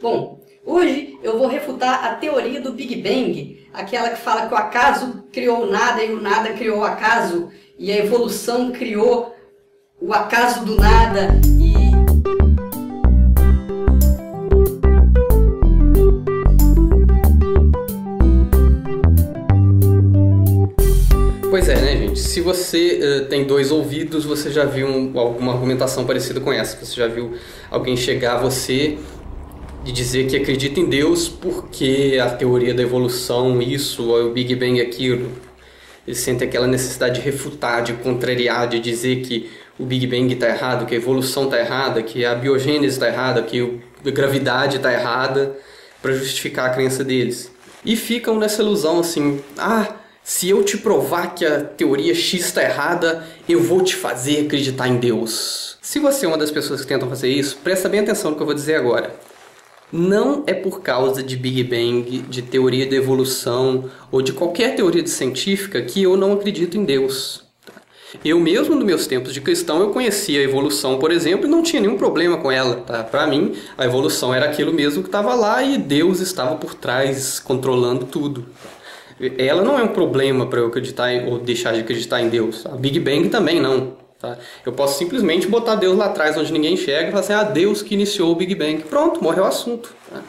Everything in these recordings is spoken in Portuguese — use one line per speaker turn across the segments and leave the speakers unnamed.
Bom, hoje eu vou refutar a teoria do Big Bang, aquela que fala que o acaso criou o nada e o nada criou o acaso, e a evolução criou o acaso do nada e...
Pois é, né, gente? Se você tem dois ouvidos, você já viu alguma argumentação parecida com essa. Você já viu alguém chegar a você e dizer que acredita em Deus porque a teoria da evolução, isso, ou o Big Bang, aquilo. Eles sentem aquela necessidade de refutar, de contrariar, de dizer que o Big Bang está errado, que a evolução está errada, que a biogênese está errada, que a gravidade está errada, para justificar a crença deles. E ficam nessa ilusão assim, se eu te provar que a teoria X está errada, eu vou te fazer acreditar em Deus. Se você é uma das pessoas que tentam fazer isso, presta bem atenção no que eu vou dizer agora. Não é por causa de Big Bang, de teoria da evolução ou de qualquer teoria científica que eu não acredito em Deus. Eu mesmo, nos meus tempos de cristão, eu conhecia a evolução, por exemplo, e não tinha nenhum problema com ela. Tá? Para mim, a evolução era aquilo mesmo que estava lá e Deus estava por trás, controlando tudo. Ela não é um problema para eu acreditar ou deixar de acreditar em Deus. A Big Bang também não. Tá? Eu posso simplesmente botar Deus lá atrás, onde ninguém enxerga, e falar assim, Deus que iniciou o Big Bang. Pronto, morreu o assunto. Tá?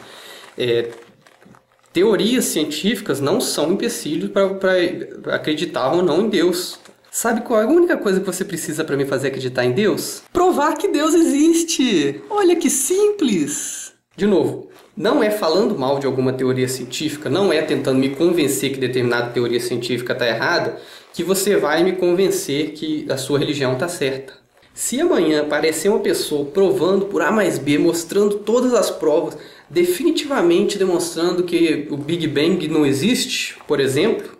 Teorias científicas não são empecilhos para acreditar ou não em Deus. Sabe qual é a única coisa que você precisa para me fazer acreditar em Deus? Provar que Deus existe! Olha que simples! De novo, não é falando mal de alguma teoria científica, não é tentando me convencer que determinada teoria científica está errada, que você vai me convencer que a sua religião está certa. Se amanhã aparecer uma pessoa provando por A mais B, mostrando todas as provas, definitivamente demonstrando que o Big Bang não existe, por exemplo,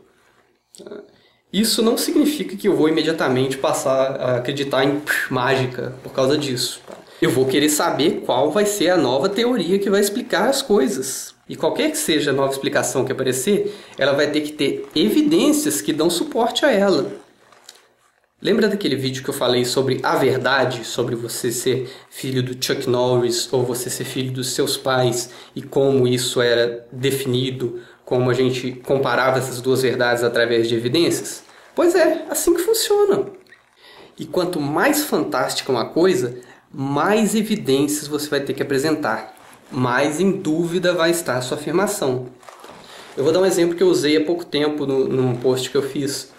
isso não significa que eu vou imediatamente passar a acreditar em mágica por causa disso. Eu vou querer saber qual vai ser a nova teoria que vai explicar as coisas. E qualquer que seja a nova explicação que aparecer, ela vai ter que ter evidências que dão suporte a ela. Lembra daquele vídeo que eu falei sobre a verdade? Sobre você ser filho do Chuck Norris ou você ser filho dos seus pais e como isso era definido, como a gente comparava essas duas verdades através de evidências? Pois é, assim que funciona. E quanto mais fantástica uma coisa, mais evidências você vai ter que apresentar, mais em dúvida vai estar a sua afirmação. Eu vou dar um exemplo que eu usei há pouco tempo num post que eu fiz.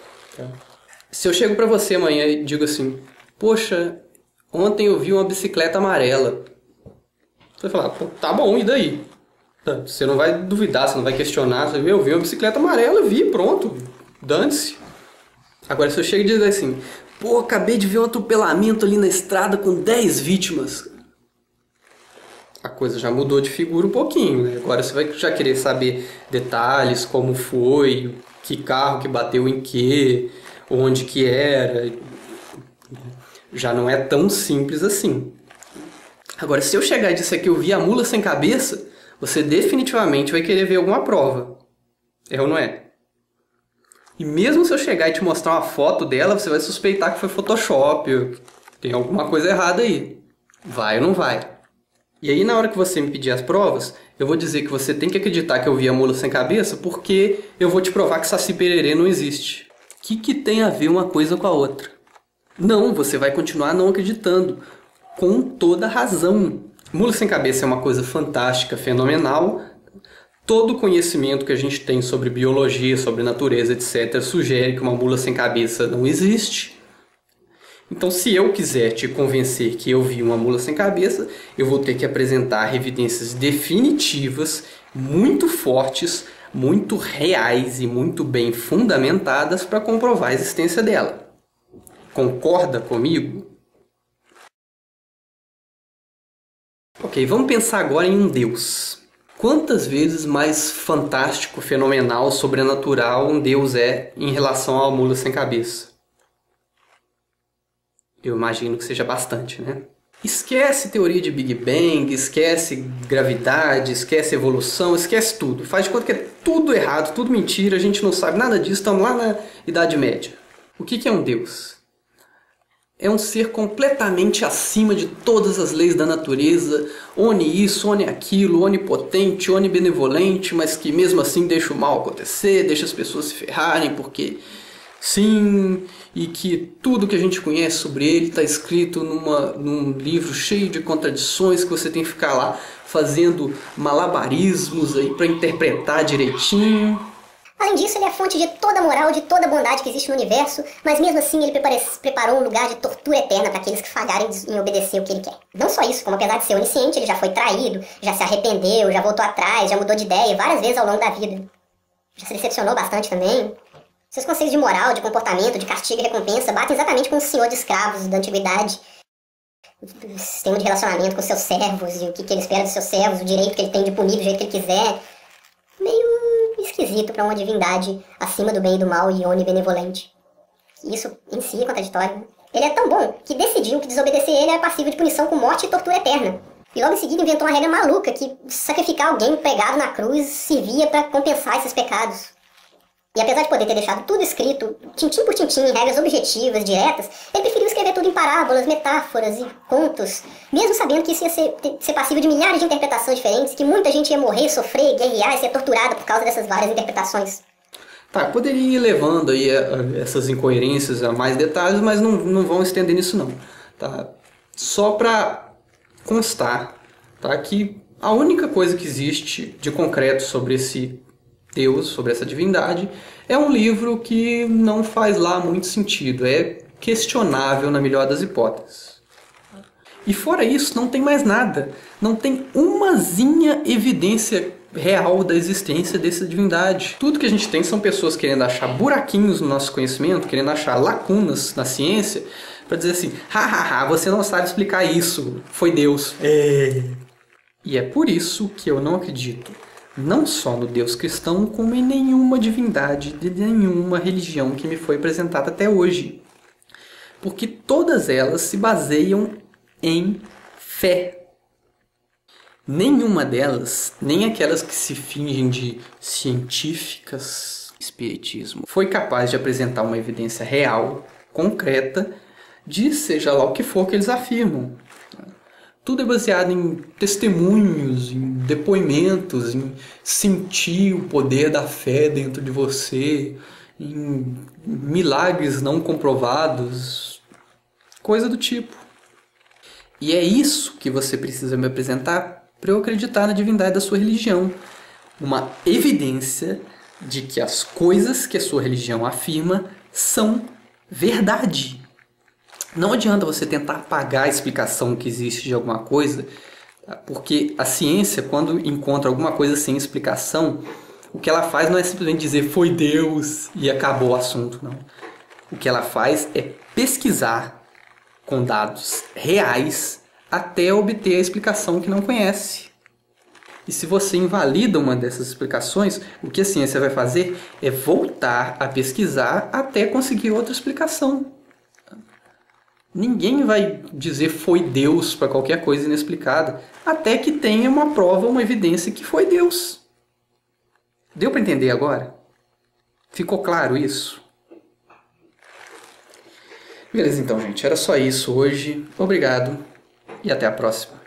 Se eu chego para você amanhã e digo assim, poxa, ontem eu vi uma bicicleta amarela. Você vai falar, tá bom, e daí? Você não vai duvidar, você não vai questionar, você vai, eu vi uma bicicleta amarela, vi, pronto, dane-se. Agora se eu chego e dizer assim, acabei de ver um atropelamento ali na estrada com 10 vítimas. A coisa já mudou de figura um pouquinho, né? Agora você vai já querer saber detalhes, como foi, que carro que bateu em quê, onde que era. Já não é tão simples assim. Agora, se eu chegar e disser que eu vi a mula sem cabeça, você definitivamente vai querer ver alguma prova. É ou não é? E mesmo se eu chegar e te mostrar uma foto dela, você vai suspeitar que foi Photoshop, tem alguma coisa errada aí. Vai ou não vai? E aí na hora que você me pedir as provas, eu vou dizer que você tem que acreditar que eu vi a mula sem cabeça porque eu vou te provar que Saci Pererê não existe. O que tem a ver uma coisa com a outra? Não, você vai continuar não acreditando, com toda razão. Mula sem cabeça é uma coisa fantástica, fenomenal. Todo o conhecimento que a gente tem sobre biologia, sobre natureza, etc., sugere que uma mula sem cabeça não existe. Então, se eu quiser te convencer que eu vi uma mula sem cabeça, eu vou ter que apresentar evidências definitivas, muito fortes, muito reais e muito bem fundamentadas para comprovar a existência dela. Concorda comigo? Ok, vamos pensar agora em um Deus. Quantas vezes mais fantástico, fenomenal, sobrenatural um Deus é em relação à mula sem cabeça? Eu imagino que seja bastante, né? Esquece teoria de Big Bang, esquece gravidade, esquece evolução, esquece tudo. Faz de conta que é tudo errado, tudo mentira, a gente não sabe nada disso, estamos lá na Idade Média. O que é um Deus? é um ser completamente acima de todas as leis da natureza, one isso, one aquilo, onipotente, onibenevolente, mas que mesmo assim deixa o mal acontecer, deixa as pessoas se ferrarem, porque sim, e que tudo que a gente conhece sobre ele está escrito num livro cheio de contradições que você tem que ficar lá fazendo malabarismos aí para interpretar direitinho.
Além disso, ele é a fonte de toda a moral, de toda a bondade que existe no universo, mas mesmo assim ele preparou um lugar de tortura eterna para aqueles que falharem em obedecer o que ele quer. Não só isso, como apesar de ser onisciente, ele já foi traído, já se arrependeu, já voltou atrás, já mudou de ideia várias vezes ao longo da vida. Já se decepcionou bastante também. Seus conceitos de moral, de comportamento, de castigo e recompensa batem exatamente com o senhor de escravos da antiguidade. O sistema de relacionamento com seus servos e o que ele espera dos seus servos, o direito que ele tem de punir do jeito que ele quiser. Meio esquisito para uma divindade acima do bem e do mal e onibenevolente. Isso em si é contraditório. Ele é tão bom que decidiu que desobedecer ele era passível de punição com morte e tortura eterna. E logo em seguida inventou uma regra maluca que sacrificar alguém pregado na cruz servia para compensar esses pecados. E apesar de poder ter deixado tudo escrito, tintim por tintim, em regras objetivas, diretas, ele preferiu escrever tudo em parábolas, metáforas e contos, mesmo sabendo que isso ia ser passível de milhares de interpretações diferentes, que muita gente ia morrer, sofrer, guerrear e ser torturada por causa dessas várias interpretações.
Tá, poderia ir levando aí essas incoerências a mais detalhes, mas não vão estender nisso não. Tá? Só para constar, tá, que a única coisa que existe de concreto sobre esse Deus, sobre essa divindade, é um livro que não faz lá muito sentido, é questionável na melhor das hipóteses. E fora isso, não tem mais nada, não tem umazinha evidência real da existência dessa divindade. Tudo que a gente tem são pessoas querendo achar buraquinhos no nosso conhecimento, querendo achar lacunas na ciência, para dizer assim, hahaha, você não sabe explicar isso, foi Deus. E é por isso que eu não acredito não só no Deus cristão, como em nenhuma divindade de nenhuma religião que me foi apresentada até hoje. Porque todas elas se baseiam em fé. Nenhuma delas, nem aquelas que se fingem de científicas, espiritismo, foi capaz de apresentar uma evidência real, concreta, de seja lá o que for que eles afirmam. Tudo é baseado em testemunhos, em depoimentos, em sentir o poder da fé dentro de você, em milagres não comprovados, coisa do tipo. E é isso que você precisa me apresentar para eu acreditar na divindade da sua religião. Uma evidência de que as coisas que a sua religião afirma são verdade. Não adianta você tentar apagar a explicação que existe de alguma coisa, porque a ciência, quando encontra alguma coisa sem explicação, o que ela faz não é simplesmente dizer foi Deus e acabou o assunto, não. O que ela faz é pesquisar com dados reais até obter a explicação que não conhece. E se você invalida uma dessas explicações, o que a ciência vai fazer é voltar a pesquisar até conseguir outra explicação. Ninguém vai dizer foi Deus para qualquer coisa inexplicada, até que tenha uma prova, uma evidência que foi Deus. Deu para entender agora? Ficou claro isso? Beleza então, gente. Era só isso hoje. Obrigado e até a próxima.